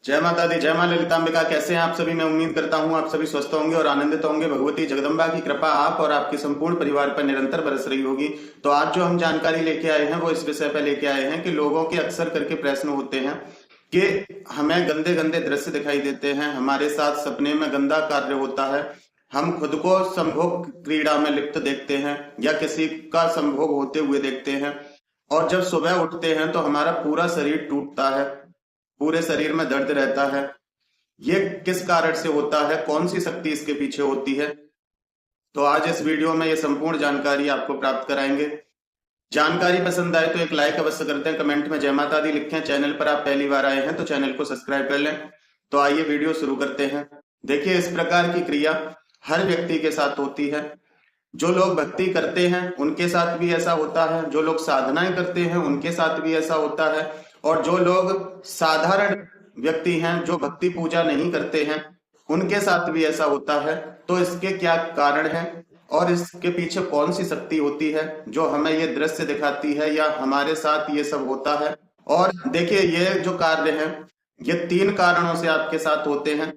जय माता दी, जय मां ललितांबिका। कैसे हैं आप सभी? मैं उम्मीद करता हूं आप सभी स्वस्थ होंगे और आनंदित होंगे। भगवती जगदम्बा की कृपा आप और आपके संपूर्ण परिवार पर निरंतर बरस रही होगी। तो आज जो हम जानकारी लेके आए हैं वो इस विषय पर लेके आए हैं कि लोगों के अक्सर करके प्रश्न होते हैं कि हमें गंदे गंदे दृश्य दिखाई देते हैं, हमारे साथ सपने में गंदा कार्य होता है, हम खुद को संभोग क्रीड़ा में लिप्त देखते हैं या किसी का संभोग होते हुए देखते हैं, और जब सुबह उठते हैं तो हमारा पूरा शरीर टूटता है, पूरे शरीर में दर्द रहता है। ये किस कारण से होता है? कौन सी शक्ति इसके पीछे होती है? तो आज इस वीडियो में ये संपूर्ण जानकारी आपको प्राप्त कराएंगे। जानकारी पसंद आए तो एक लाइक अवश्य करते हैं, कमेंट में जय माता दी लिखें। चैनल पर आप पहली बार आए हैं तो चैनल को सब्सक्राइब कर लें। तो आइए वीडियो शुरू करते हैं। देखिए, इस प्रकार की क्रिया हर व्यक्ति के साथ होती है। जो लोग भक्ति करते हैं उनके साथ भी ऐसा होता है, जो लोग साधनाएं करते हैं उनके साथ भी ऐसा होता है, और जो लोग साधारण व्यक्ति हैं जो भक्ति पूजा नहीं करते हैं उनके साथ भी ऐसा होता है। तो इसके क्या कारण है और इसके पीछे कौन सी शक्ति होती है जो हमें ये दृश्य दिखाती है या हमारे साथ ये सब होता है? और देखिए, ये जो कार्य है ये 3 कारणों से आपके साथ होते हैं।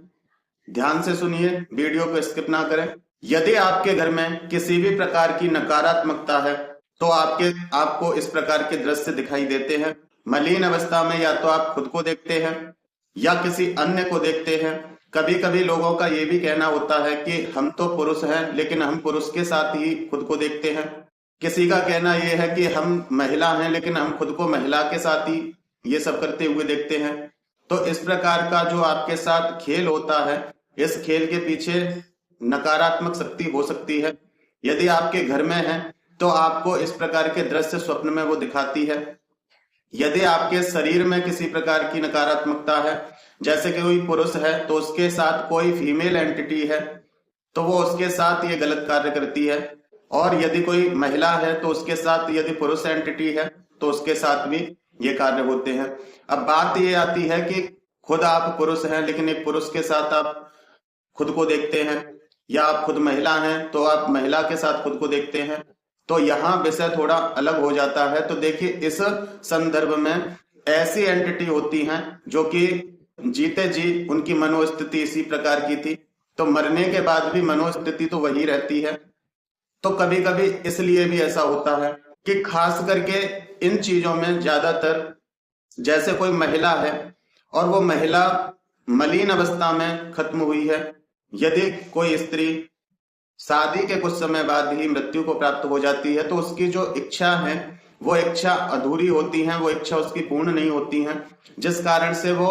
ध्यान से सुनिए, वीडियो को स्किप ना करें। यदि आपके घर में किसी भी प्रकार की नकारात्मकता है तो आपको इस प्रकार के दृश्य दिखाई देते हैं। मलिन अवस्था में या तो आप खुद को देखते हैं या किसी अन्य को देखते हैं। कभी कभी लोगों का ये भी कहना होता है कि हम तो पुरुष हैं लेकिन हम पुरुष के साथ ही खुद को देखते हैं। किसी का कहना यह है कि हम महिला हैं लेकिन हम खुद को महिला के साथ ही ये सब करते हुए देखते हैं। तो इस प्रकार का जो आपके साथ खेल होता है, इस खेल के पीछे नकारात्मक शक्ति हो सकती है। यदि आपके घर में है तो आपको इस प्रकार के दृश्य स्वप्न में वो दिखाती है। यदि आपके शरीर में किसी प्रकार की नकारात्मकता है, जैसे कि कोई पुरुष है तो उसके साथ कोई फीमेल एंटिटी है तो वो उसके साथ ये गलत कार्य करती है, और यदि कोई महिला है तो उसके साथ यदि पुरुष एंटिटी है तो उसके साथ भी ये कार्य होते हैं। अब बात ये आती है कि खुद आप पुरुष हैं लेकिन एक पुरुष के साथ आप खुद को देखते हैं, या आप खुद महिला हैं तो आप महिला के साथ खुद को देखते हैं। तो यहाँ विषय थोड़ा अलग हो जाता है। तो देखिए, इस संदर्भ में ऐसी एंटिटी होती हैं जो कि जीते जी उनकी मनोस्थिति इसी प्रकार की थी, तो मरने के बाद भी मनोस्थिति तो वही रहती है। तो कभी कभी इसलिए भी ऐसा होता है कि खास करके इन चीजों में ज्यादातर, जैसे कोई महिला है और वो महिला मलिन अवस्था में खत्म हुई है, यदि कोई स्त्री शादी के कुछ समय बाद ही मृत्यु को प्राप्त हो जाती है तो उसकी जो इच्छा है वो इच्छा अधूरी होती है, वो इच्छा उसकी पूर्ण नहीं होती है, जिस कारण से वो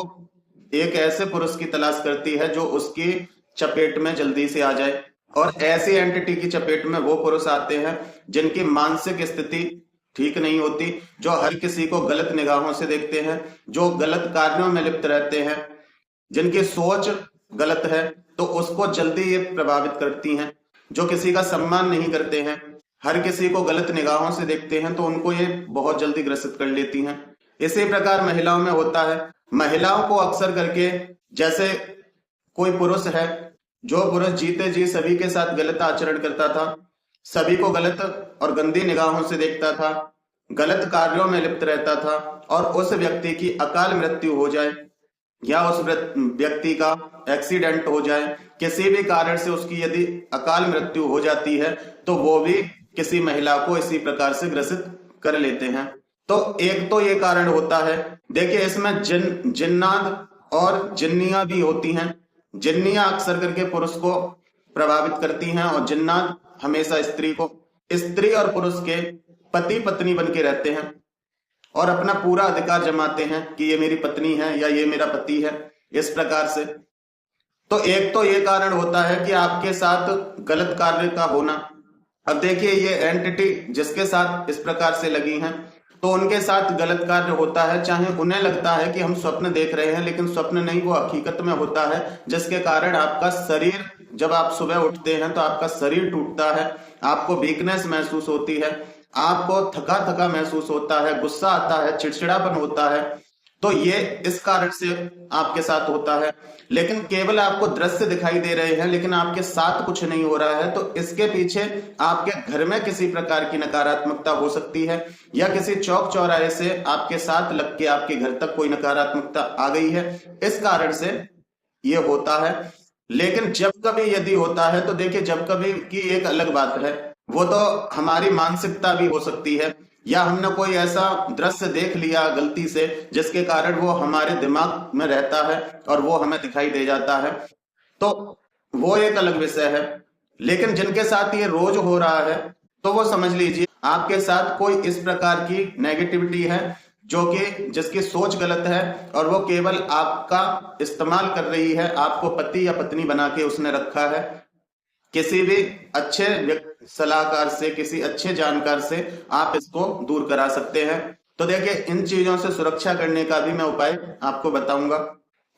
एक ऐसे पुरुष की तलाश करती है जो उसकी चपेट में जल्दी से आ जाए। और ऐसी एंटिटी की चपेट में वो पुरुष आते हैं जिनकी मानसिक स्थिति ठीक नहीं होती, जो हर किसी को गलत निगाहों से देखते हैं, जो गलत कार्यों में लिप्त रहते हैं, जिनकी सोच गलत है तो उसको जल्दी ये प्रभावित करती हैं, जो किसी का सम्मान नहीं करते हैं, हर किसी को गलत निगाहों से देखते हैं तो उनको ये बहुत जल्दी ग्रसित कर लेती हैं। इसी प्रकार महिलाओं में होता है। महिलाओं को अक्सर करके, जैसे कोई पुरुष है, जो पुरुष जीते जी सभी के साथ गलत आचरण करता था, सभी को गलत और गंदी निगाहों से देखता था, गलत कार्यों में लिप्त रहता था, और उस व्यक्ति की अकाल मृत्यु हो जाए या उस व्यक्ति का एक्सीडेंट हो जाए, किसी भी कारण से उसकी यदि अकाल मृत्यु हो जाती है तो वो भी किसी महिला को इसी प्रकार से ग्रसित कर लेते हैं। तो एक तो ये कारण होता है। देखिए, इसमें जिन्नात और जिन्नियां भी होती हैं। जिन्नियां अक्सर करके पुरुष को प्रभावित करती हैं और जिन्नात हमेशा स्त्री को। स्त्री और पुरुष के पति पत्नी बन के रहते हैं और अपना पूरा अधिकार जमाते हैं कि ये मेरी पत्नी है या ये मेरा पति है, इस प्रकार से। तो एक तो ये कारण होता है कि आपके साथ गलत कार्य का होना। अब देखिए, ये एंटिटी जिसके साथ इस प्रकार से लगी हैं तो उनके साथ गलत कार्य होता है, चाहे उन्हें लगता है कि हम स्वप्न देख रहे हैं लेकिन स्वप्न नहीं, वो हकीकत में होता है, जिसके कारण आपका शरीर, जब आप सुबह उठते हैं तो आपका शरीर टूटता है, आपको वीकनेस महसूस होती है, आपको थका थका महसूस होता है, गुस्सा आता है, चिड़चिड़ापन होता है, तो ये इस कारण से आपके साथ होता है। लेकिन केवल आपको दृश्य दिखाई दे रहे हैं लेकिन आपके साथ कुछ नहीं हो रहा है, तो इसके पीछे आपके घर में किसी प्रकार की नकारात्मकता हो सकती है, या किसी चौक चौराहे से आपके साथ लग के आपके घर तक कोई नकारात्मकता आ गई है, इस कारण से ये होता है। लेकिन जब कभी यदि होता है तो देखिए, जब कभी की एक अलग बात है, वो तो हमारी मानसिकता भी हो सकती है, या हमने कोई ऐसा दृश्य देख लिया गलती से जिसके कारण वो हमारे दिमाग में रहता है और वो हमें दिखाई दे जाता है, तो वो एक अलग विषय है। लेकिन जिनके साथ ये रोज हो रहा है, तो वो समझ लीजिए आपके साथ कोई इस प्रकार की नेगेटिविटी है जो कि जिसकी सोच गलत है, और वो केवल आपका इस्तेमाल कर रही है, आपको पति या पत्नी बना के उसने रखा है। किसी भी अच्छे सलाहकार से, किसी अच्छे जानकार से आप इसको दूर करा सकते हैं। तो देखिए, इन चीजों से सुरक्षा करने का भी मैं उपाय आपको बताऊंगा।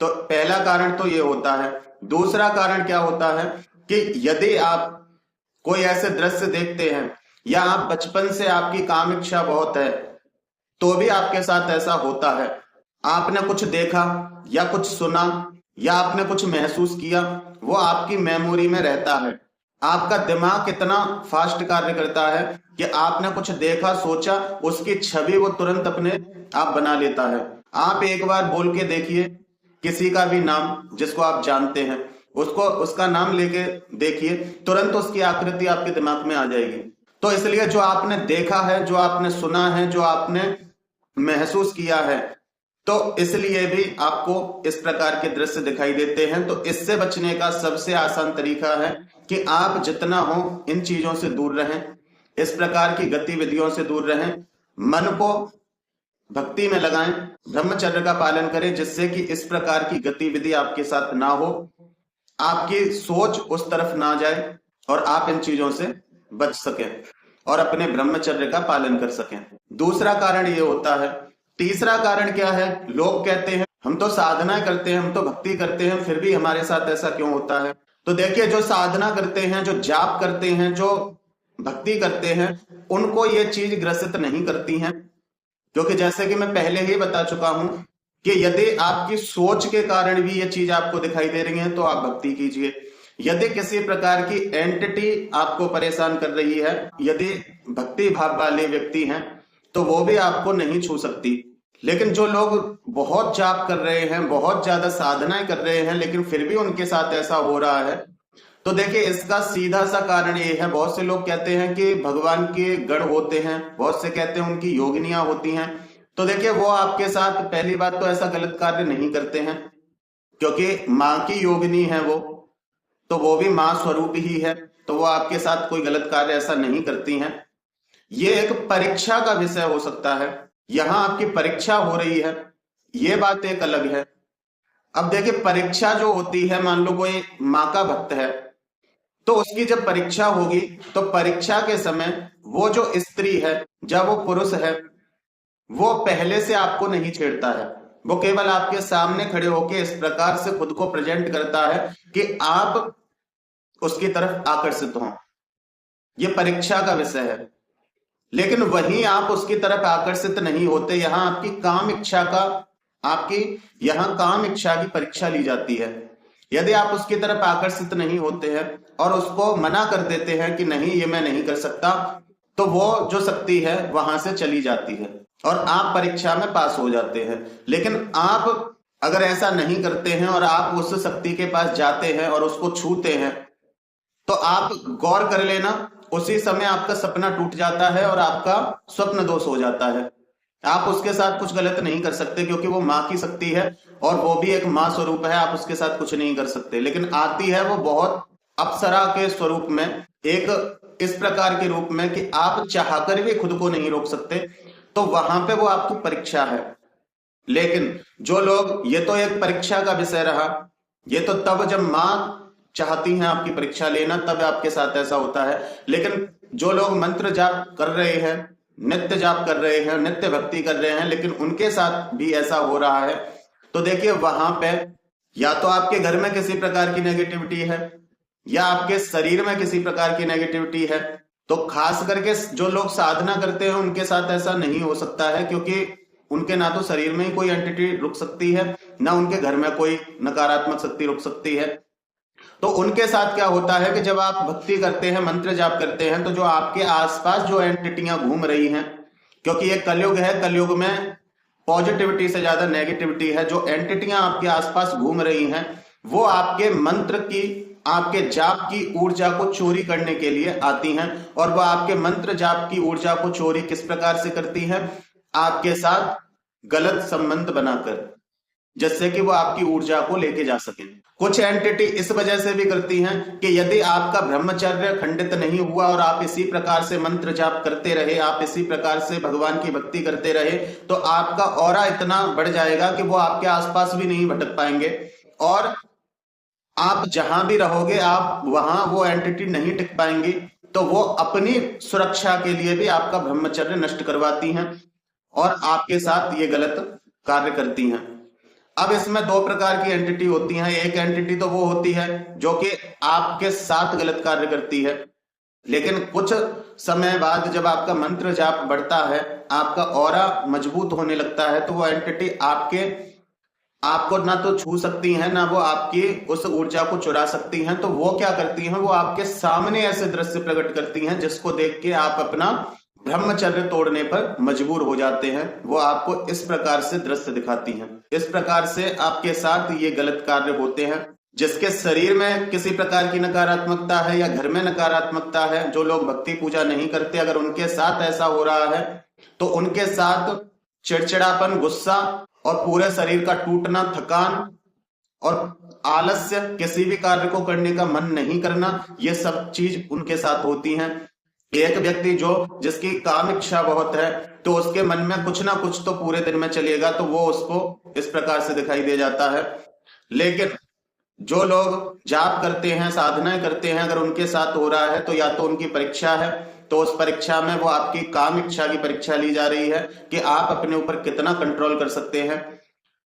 तो पहला कारण तो ये होता है। दूसरा कारण क्या होता है कि यदि आप कोई ऐसे दृश्य देखते हैं, या आप बचपन से आपकी काम इच्छा बहुत है, तो भी आपके साथ ऐसा होता है, आपने कुछ देखा या कुछ सुना या आपने कुछ महसूस किया, वो आपकी मेमोरी में रहता है। आपका दिमाग इतना फास्ट कार्य करता है कि आपने कुछ देखा, सोचा, उसकी छवि वो तुरंत अपने आप बना लेता है। आप एक बार बोल के देखिए किसी का भी नाम जिसको आप जानते हैं, उसको उसका नाम लेके देखिए, तुरंत उसकी आकृति आपके दिमाग में आ जाएगी। तो इसलिए जो आपने देखा है, जो आपने सुना है, जो आपने महसूस किया है, तो इसलिए भी आपको इस प्रकार के दृश्य दिखाई देते हैं। तो इससे बचने का सबसे आसान तरीका है कि आप जितना हो इन चीजों से दूर रहें, इस प्रकार की गतिविधियों से दूर रहें, मन को भक्ति में लगाएं, ब्रह्मचर्य का पालन करें, जिससे कि इस प्रकार की गतिविधि आपके साथ ना हो, आपकी सोच उस तरफ ना जाए और आप इन चीजों से बच सकें और अपने ब्रह्मचर्य का पालन कर सकें। दूसरा कारण ये होता है। तीसरा कारण क्या है? लोग कहते हैं हम तो साधना करते हैं, हम तो भक्ति करते हैं, फिर भी हमारे साथ ऐसा क्यों होता है? तो देखिए, जो साधना करते हैं, जो जाप करते हैं, जो भक्ति करते हैं, उनको ये चीज ग्रसित नहीं करती हैं, क्योंकि जैसे कि मैं पहले ही बता चुका हूं कि यदि आपकी सोच के कारण भी ये चीज आपको दिखाई दे रही है तो आप भक्ति कीजिए। यदि किसी प्रकार की एंटिटी आपको परेशान कर रही है, यदि भक्ति भाव वाले व्यक्ति हैं, तो वो भी आपको नहीं छू सकती। लेकिन जो लोग बहुत जाप कर रहे हैं, बहुत ज्यादा साधनाएं कर रहे हैं, लेकिन फिर भी उनके साथ ऐसा हो रहा है, तो देखिए इसका सीधा सा कारण ये है। बहुत से लोग कहते हैं कि भगवान के गण होते हैं, बहुत से कहते हैं उनकी योगिनियां होती हैं। तो देखिए, वो आपके साथ पहली बात तो ऐसा गलत कार्य नहीं करते हैं, क्योंकि माँ की योगिनी है वो, तो वो भी माँ स्वरूप ही है, तो वो आपके साथ कोई गलत कार्य ऐसा नहीं करती हैं। ये एक परीक्षा का विषय हो सकता है, यहां आपकी परीक्षा हो रही है, ये बात एक अलग है। अब देखिए, परीक्षा जो होती है, मान लो कोई माँ का भक्त है, तो उसकी जब परीक्षा होगी, तो परीक्षा के समय वो जो स्त्री है, जब वो पुरुष है, वो पहले से आपको नहीं छेड़ता है, वो केवल आपके सामने खड़े होकर इस प्रकार से खुद को प्रेजेंट करता है कि आप उसकी तरफ आकर्षित हो। ये परीक्षा का विषय है। लेकिन वहीं आप उसकी तरफ आकर्षित नहीं होते, यहां आपकी काम इच्छा का, आपकी यहां काम इच्छा की परीक्षा ली जाती है। यदि आप उसकी तरफ आकर्षित नहीं होते हैं और उसको मना कर देते हैं कि नहीं, ये मैं नहीं कर सकता, तो वो जो शक्ति है वहां से चली जाती है और आप परीक्षा में पास हो जाते हैं। लेकिन आप अगर ऐसा नहीं करते हैं और आप उस शक्ति के पास जाते हैं और उसको छूते हैं, तो आप गौर कर लेना, उसी समय आपका सपना टूट जाता है और आपका स्वप्न दोष हो जाता है। आप उसके साथ कुछ गलत नहीं कर सकते, क्योंकि वो माँ की शक्ति है और वो भी एक माँ स्वरूप है, आप उसके साथ कुछ नहीं कर सकते। लेकिन आती है वो बहुत अप्सरा के स्वरूप में, एक इस प्रकार के रूप में कि आप चाहकर भी खुद को नहीं रोक सकते, तो वहां पे वो आपकी परीक्षा है। लेकिन जो लोग, ये तो एक परीक्षा का विषय रहा, ये तो तब जब माँ चाहती हैं आपकी परीक्षा लेना, तब आपके साथ ऐसा होता है। लेकिन जो लोग मंत्र जाप कर रहे हैं, नित्य जाप कर रहे हैं, नित्य भक्ति कर रहे हैं, लेकिन उनके साथ भी ऐसा हो रहा है, तो देखिए वहां पे या तो आपके घर में किसी प्रकार की नेगेटिविटी है, या आपके शरीर में किसी प्रकार की नेगेटिविटी है। तो खास करके जो लोग साधना करते हैं उनके साथ ऐसा नहीं हो सकता है, क्योंकि उनके ना तो शरीर में ही कोई एंटिटी रुक सकती है, ना उनके घर में कोई नकारात्मक शक्ति रुक सकती है। तो उनके साथ क्या होता है कि जब आप भक्ति करते हैं, मंत्र जाप करते हैं, तो जो आपके आसपास जो एंटिटियां घूम रही हैं, क्योंकि ये कलयुग है, कलयुग में पॉजिटिविटी से ज्यादा नेगेटिविटी है, जो एंटिटियां आपके आसपास घूम रही हैं वो आपके मंत्र की, आपके जाप की ऊर्जा को चोरी करने के लिए आती हैं। और वो आपके मंत्र जाप की ऊर्जा को चोरी किस प्रकार से करती हैं? आपके साथ गलत संबंध बनाकर, जिससे कि वो आपकी ऊर्जा को लेके जा सके। कुछ एंटिटी इस वजह से भी करती हैं कि यदि आपका ब्रह्मचर्य खंडित नहीं हुआ और आप इसी प्रकार से मंत्र जाप करते रहे, आप इसी प्रकार से भगवान की भक्ति करते रहे, तो आपका ऑरा इतना बढ़ जाएगा कि वो आपके आसपास भी नहीं भटक पाएंगे, और आप जहां भी रहोगे आप वहां वो एंटिटी नहीं टिक पाएंगी। तो वो अपनी सुरक्षा के लिए भी आपका ब्रह्मचर्य नष्ट करवाती हैं और आपके साथ ये गलत कार्य करती हैं। अब इसमें दो प्रकार की एंटिटी होती हैं। एक एंटिटी तो वो होती है जो कि आपके साथ गलत कार्य करती है, लेकिन कुछ समय बाद जब आपका मंत्र जाप बढ़ता है, आपका ऑरा मजबूत होने लगता है, तो वो एंटिटी आपको ना तो छू सकती है, ना वो आपकी उस ऊर्जा को चुरा सकती हैं। तो वो क्या करती हैं? वो आपके सामने ऐसे दृश्य प्रकट करती हैं जिसको देख के आप अपना ब्रह्मचर्य तोड़ने पर मजबूर हो जाते हैं। वो आपको इस प्रकार से दृश्य दिखाती हैं। इस प्रकार से आपके साथ ये गलत कार्य होते हैं। जिसके शरीर में किसी प्रकार की नकारात्मकता है या घर में नकारात्मकता है, जो लोग भक्ति पूजा नहीं करते, अगर उनके साथ ऐसा हो रहा है तो उनके साथ चिड़चिड़ापन, गुस्सा और पूरे शरीर का टूटना, थकान और आलस्य, किसी भी कार्य को करने का मन नहीं करना, ये सब चीज उनके साथ होती हैं। एक व्यक्ति जिसकी काम इच्छा बहुत है, तो उसके मन में कुछ ना कुछ तो पूरे दिन में चलेगा, तो वो उसको इस प्रकार से दिखाई दे जाता है। लेकिन जो लोग जाप करते हैं, साधनाएं करते हैं, अगर उनके साथ हो रहा है तो या तो उनकी परीक्षा है, तो उस परीक्षा में वो आपकी काम इच्छा की परीक्षा ली जा रही है कि आप अपने ऊपर कितना कंट्रोल कर सकते हैं,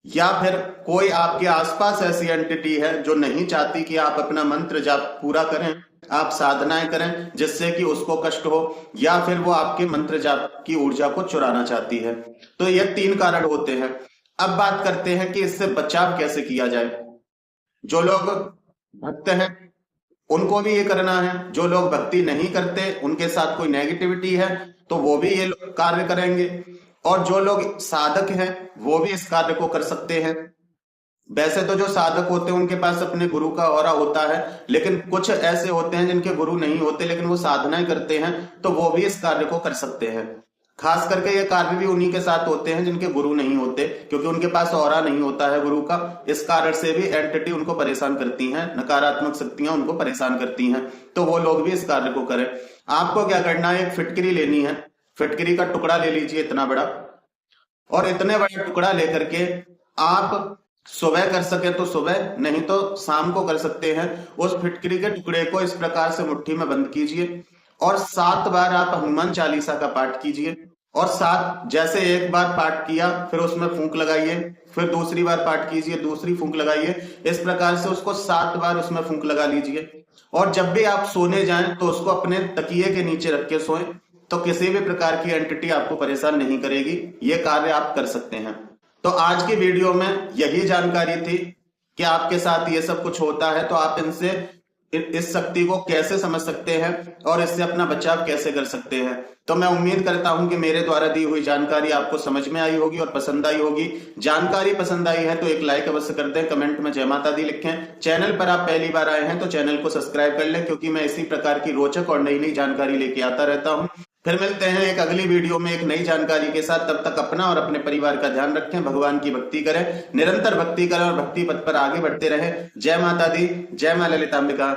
या फिर कोई आपके आसपास ऐसी एंटिटी है जो नहीं चाहती कि आप अपना मंत्र जाप पूरा करें, आप साधनाएं करें, जिससे कि उसको कष्ट हो, या फिर वो आपके मंत्र जाप की ऊर्जा को चुराना चाहती है। तो ये तीन कारण होते हैं। अब बात करते हैं कि इससे बचाव कैसे किया जाए। जो लोग भक्त हैं उनको भी ये करना है, जो लोग भक्ति नहीं करते, उनके साथ कोई नेगेटिविटी है, तो वो भी ये कार्य करेंगे, और जो लोग साधक हैं वो भी इस कार्य को कर सकते हैं। वैसे तो जो साधक होते हैं उनके पास अपने गुरु का ऑरा होता है, लेकिन कुछ ऐसे होते हैं जिनके गुरु नहीं होते लेकिन वो साधनाएं करते हैं, तो वो भी इस कार्य को कर सकते हैं। खास करके ये कार्य भी उन्हीं के साथ होते हैं जिनके गुरु नहीं होते, क्योंकि उनके पास ऑरा नहीं होता है गुरु का। इस कारण से भी एंटिटी उनको परेशान करती हैं, नकारात्मक शक्तियां उनको परेशान करती हैं, तो वो लोग भी इस कार्य को करें। आपको क्या करना है? एक फिटकरी लेनी है, फिटकरी का टुकड़ा ले लीजिए इतना बड़ा, और इतने बड़े टुकड़ा लेकर के आप सुबह कर सके तो सुबह, नहीं तो शाम को कर सकते हैं। उस फिटकरी के टुकड़े को इस प्रकार से मुट्ठी में बंद कीजिए और 7 बार आप हनुमान चालीसा का पाठ कीजिए, और 7 जैसे एक बार पाठ किया फिर उसमें फूंक लगाइए, फिर दूसरी बार पाठ कीजिए, दूसरी फूंक लगाइए, इस प्रकार से उसको 7 बार उसमें फूंक लगा लीजिए। और जब भी आप सोने जाएं तो उसको अपने तकिए के नीचे रख के सोएं, तो किसी भी प्रकार की एंटिटी आपको परेशान नहीं करेगी। ये कार्य आप कर सकते हैं। तो आज की वीडियो में यही जानकारी थी कि आपके साथ ये सब कुछ होता है तो आप इस शक्ति को कैसे समझ सकते हैं और इससे अपना बचाव कैसे कर सकते हैं। तो मैं उम्मीद करता हूं कि मेरे द्वारा दी हुई जानकारी आपको समझ में आई होगी और पसंद आई होगी। जानकारी पसंद आई है तो एक लाइक अवश्य कर दें, कमेंट में जय माता दी लिखें। चैनल पर आप पहली बार आए हैं तो चैनल को सब्सक्राइब कर लें, क्योंकि मैं इसी प्रकार की रोचक और नई नई जानकारी लेके आता रहता हूं। फिर मिलते हैं एक अगली वीडियो में एक नई जानकारी के साथ। तब तक अपना और अपने परिवार का ध्यान रखें, भगवान की भक्ति करें, निरंतर भक्ति करें और भक्ति पथ पर आगे बढ़ते रहें। जय माता दी, जय मां ललितांबिका।